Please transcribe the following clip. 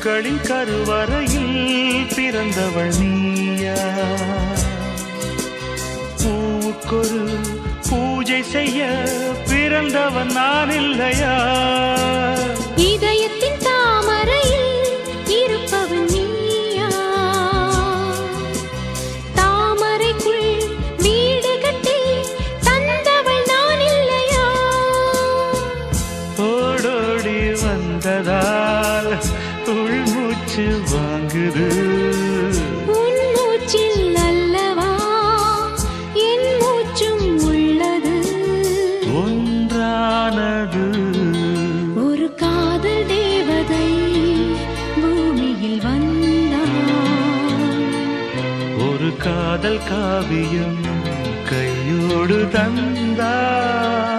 பூக்களின் கருவறையில் பிறந்தவள் நீயா? பூவுக்கொரு பூஜை செய்ய பிறந்தவன் நான் இல்லையா? இதயத்தின் தாமரையில் இருப்பவன் நீயா? தாமரைக்குள் வீடு கட்டி தந்தவள் நான் இல்லையா? ஓடோடி வந்ததால் உள்மூச்சு வாங்குது. உன் மூச்சில் அல்லவா என் மூச்சும் உள்ளது. ஒன்றானது ஒரு காதல் தேவதை பூமியில் வந்தாள். ஒரு காதல் காவியம் கையோடு தந்தாள்.